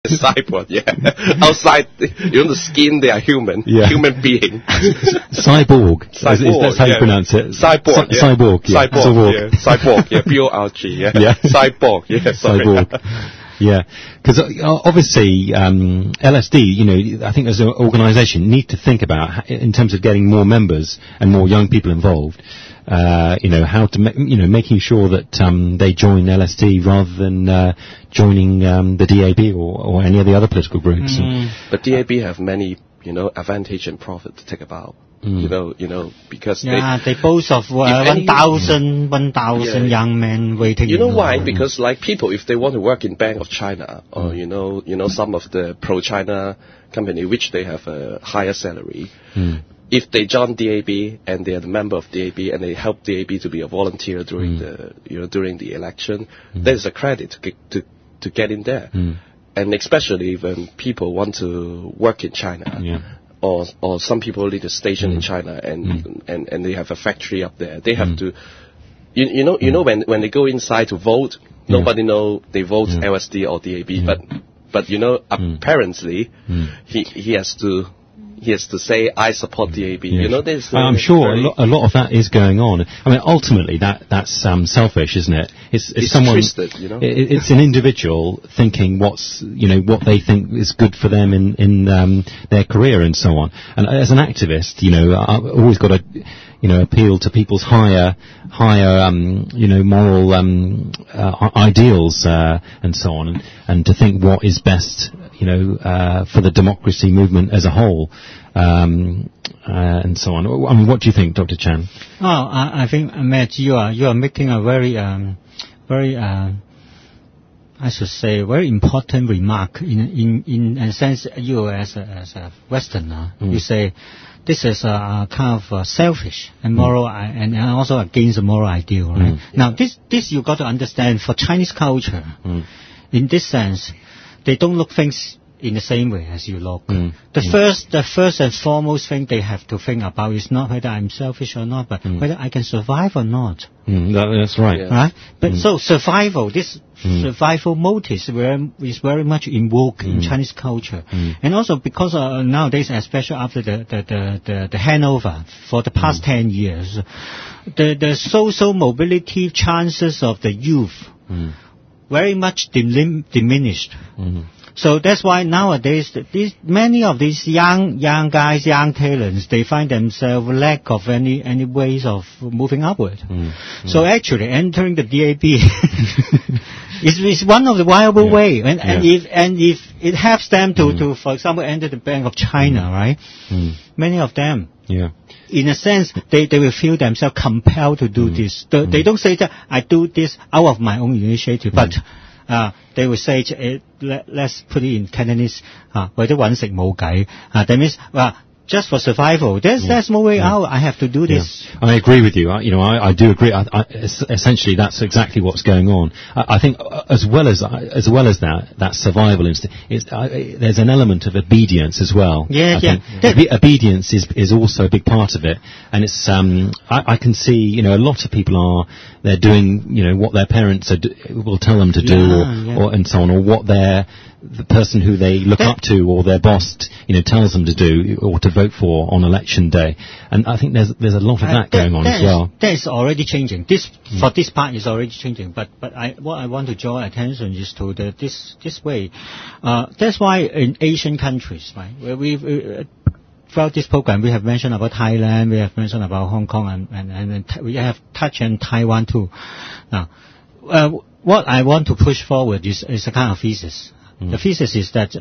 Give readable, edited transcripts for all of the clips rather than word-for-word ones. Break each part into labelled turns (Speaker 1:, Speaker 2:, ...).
Speaker 1: Cyborg, yeah. Outside, the skin, they are human. Yeah. Human being.
Speaker 2: Cyborg. That's how you pronounce it.
Speaker 1: Cyborg.
Speaker 2: Cyborg. Yeah.
Speaker 1: Cyborg. Yeah. Cyborg. Yeah. B-O-R-G. Yeah.
Speaker 2: Yeah.
Speaker 1: Cyborg. Yeah. Sorry.
Speaker 2: Cyborg. Yeah, because obviously LSD, I think as an organisation need to think about in terms of getting more members and more young people involved. How to making sure that they join LSD rather than joining the DAB or any of the other political groups.
Speaker 1: But DAB have many advantage and profit to take about. Because
Speaker 3: they boast of 1,000 young men waiting.
Speaker 1: You know why? Because people, if they want to work in Bank of China or some of the pro-China company which they have a higher salary, if they join DAB and they are the member of DAB and they help DAB to be a volunteer during the election, there's a credit to get in there, and especially when people want to work in China. Yeah. Or some people need a station in China and they have a factory up there. They have to, when they go inside to vote, nobody know they vote LSD or DAB, but apparently he has to say I support DAB.
Speaker 2: Yes. I'm sure a lot of that is going on. I mean, ultimately that's selfish, isn't it? It's someone
Speaker 1: twisted,
Speaker 2: It's an individual thinking what they think is good for them in their career and so on. And as an activist, I've always got to appeal to people's higher moral ideals and so on, and to think what is best for the democracy movement as a whole, and so on. I mean, what do you think, Dr. Chan?
Speaker 3: Oh, I think, Matt, you are making a very I should say, very important remark in a sense. You as a Westerner, you say this is a kind of selfish and moral, and also against the moral ideal, right? Now, this you got to understand for Chinese culture. In this sense, they don't look things in the same way as you look. The first and foremost thing they have to think about is not whether I'm selfish or not, but whether I can survive or not.
Speaker 2: That's right.
Speaker 1: Yeah.
Speaker 3: Right? But so survival, this survival motive is very much in vogue in Chinese culture. And also because nowadays, especially after the handover for the past 10 years, the social mobility chances of the youth very much diminished. So that's why nowadays many of these young guys, young talents, they find themselves lack of any ways of moving upward. So actually entering the DAB is one of the viable way, and if it helps them to for example enter the Bank of China, right? Many of them. Yeah. In a sense, they will feel themselves compelled to do this. They don't say that I do this out of my own initiative, but they will say, let's put it in Cantonese, 為咗搵食冇計. That means, just for survival. There's no way out. I have to do this.
Speaker 2: I agree with you. I do agree. Essentially, that's exactly what's going on. I think as well as that survival instinct, there's an element of obedience as well. Obedience is also a big part of it, and it's I can see a lot of people they're doing what their parents will tell them to do, or and so on, or what the person who they look up to or their boss tells them to do or to vote for on election day. And I think there's a lot of that going on as well.
Speaker 3: That is already changing. For this part is already changing. But what I want to draw attention is to this way. That's why in Asian countries, right, where we've throughout this program we have mentioned about Thailand, we have mentioned about Hong Kong, and we have touched on Taiwan too. Now, what I want to push forward is a kind of thesis. The thesis is that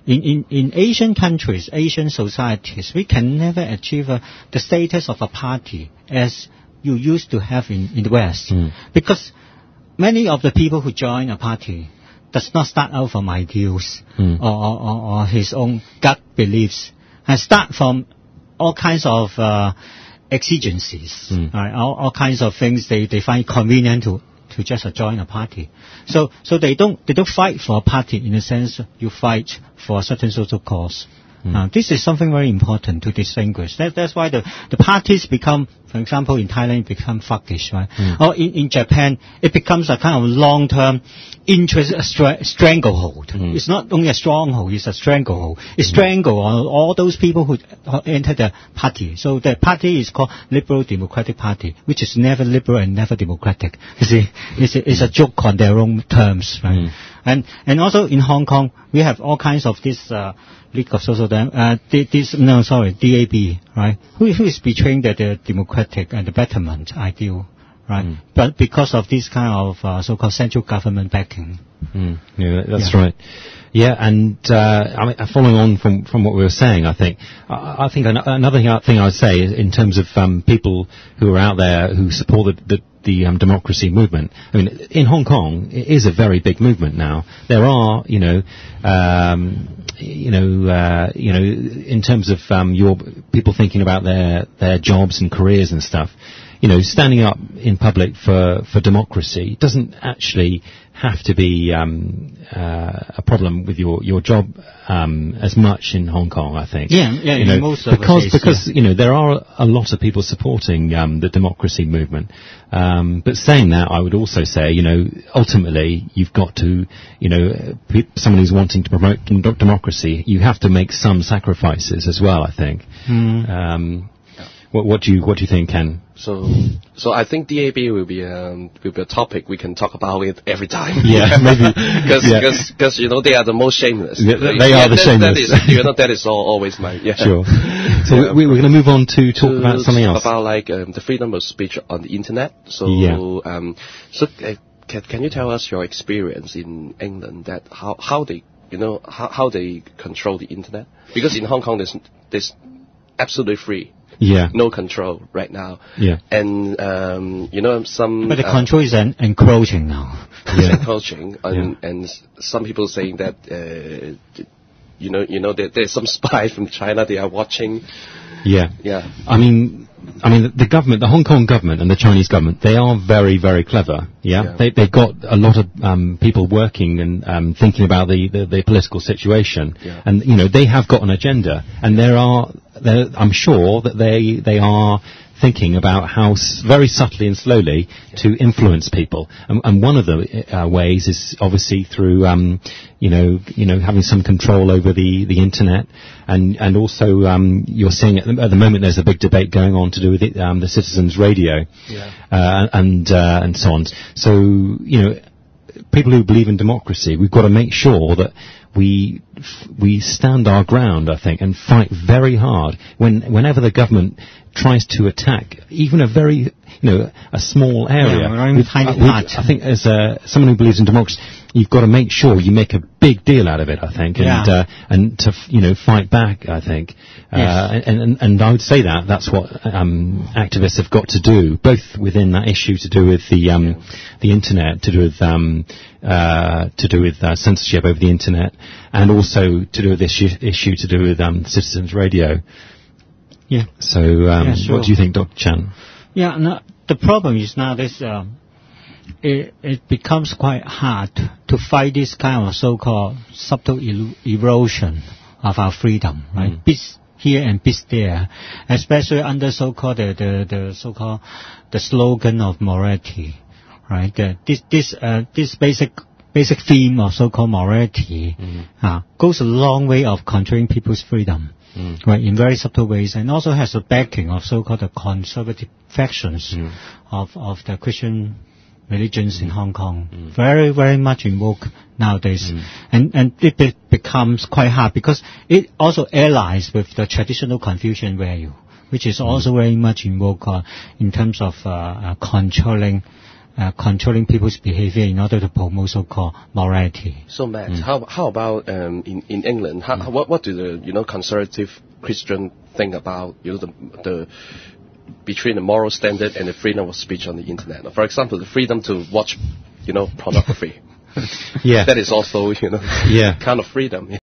Speaker 3: in Asian countries, Asian societies, we can never achieve the status of a party as you used to have in the West. Because many of the people who join a party does not start out from ideals or his own gut beliefs, and start from all kinds of exigencies, right? All kinds of things they find convenient to just join a party. So they don't fight for a party in a sense. You fight for a certain social cause. This is something very important to distinguish. That's why the parties become, for example, in Thailand, become thuggish, right? Or in Japan, it becomes a kind of long-term interest stranglehold. It's not only a stronghold, it's a stranglehold. It strangle all those people who enter the party. So the party is called Liberal Democratic Party, which is never liberal and never democratic. You see, it's a joke on their own terms, right? And also in Hong Kong, we have all kinds of this League of Social DAB, DAB, right? Who is betraying the democratic and the betterment ideal, right? But because of this kind of so-called central government backing.
Speaker 2: Yeah, that's right. Yeah, and I mean, following on from what we were saying, I think another thing I would say is in terms of people who are out there who support the democracy movement. I mean, in Hong Kong, it is a very big movement now. There are, in terms of your people thinking about their jobs and careers and stuff. Standing up in public for democracy doesn't actually have to be a problem with your job as much in Hong Kong, I think.
Speaker 3: Most of
Speaker 2: because there are a lot of people supporting the democracy movement. But saying that, I would also say, ultimately you've got to, someone who's wanting to promote democracy, you have to make some sacrifices as well, I think. What do you think, Ken?
Speaker 1: So I think DAB will be a topic we can talk about it every time.
Speaker 2: Yeah, maybe
Speaker 1: because they are the most shameless.
Speaker 2: Yeah, they are the shameless.
Speaker 1: That is always my
Speaker 2: Sure. So we're going to move on to talk about something else.
Speaker 1: About the freedom of speech on the internet. Can you tell us your experience in England that how they control the internet? Because in Hong Kong there's absolutely free.
Speaker 2: Yeah.
Speaker 1: No control right now.
Speaker 2: Yeah.
Speaker 1: And, some...
Speaker 3: But the control is encroaching now.
Speaker 1: It's encroaching. And some people saying that, there's some spies from China they are watching.
Speaker 2: Yeah.
Speaker 1: Yeah.
Speaker 2: I mean, the government, the Hong Kong government and the Chinese government, they are very, very clever. Yeah. They've got a lot of people working and thinking about the political situation.
Speaker 1: Yeah.
Speaker 2: And, they have got an agenda. And I'm sure that they are thinking about how very subtly and slowly to influence people. And one of the ways is obviously through, having some control over the internet. And also, you're seeing at the moment there's a big debate going on to do with the citizens' radio.
Speaker 1: Yeah.
Speaker 2: And so on. So, people who believe in democracy, we've got to make sure that we stand our ground, I think, and fight very hard whenever the government tries to attack even a very, a small area. I think as someone who believes in democracy, you've got to make sure you make a big deal out of it, I think, and to fight back, I think.
Speaker 3: Yes.
Speaker 2: And I would say that's what activists have got to do, both within that issue to do with the internet, to do with censorship over the internet, and also to do with this issue to do with citizens' radio.
Speaker 3: Yeah.
Speaker 2: So,
Speaker 3: sure.
Speaker 2: What do you think, Dr. Chan?
Speaker 3: Yeah, no, the problem is now this, it becomes quite hard to fight this kind of so-called subtle erosion of our freedom, right? Bits here and bits there, especially under so-called the so-called the slogan of morality, right? This basic theme of so-called morality goes a long way of controlling people's freedom. Right, in very subtle ways, and also has a backing of so-called the conservative factions of the Christian religions in Hong Kong. Very, very much in vogue nowadays. And it becomes quite hard because it also allies with the traditional Confucian value, which is also very much in vogue in terms of controlling people's behavior in order to promote so-called morality.
Speaker 1: So, Matt, how about in England? What do the conservative Christian think about the between the moral standard and the freedom of speech on the internet? For example, the freedom to watch pornography.
Speaker 2: Yeah,
Speaker 1: that is also kind of freedom.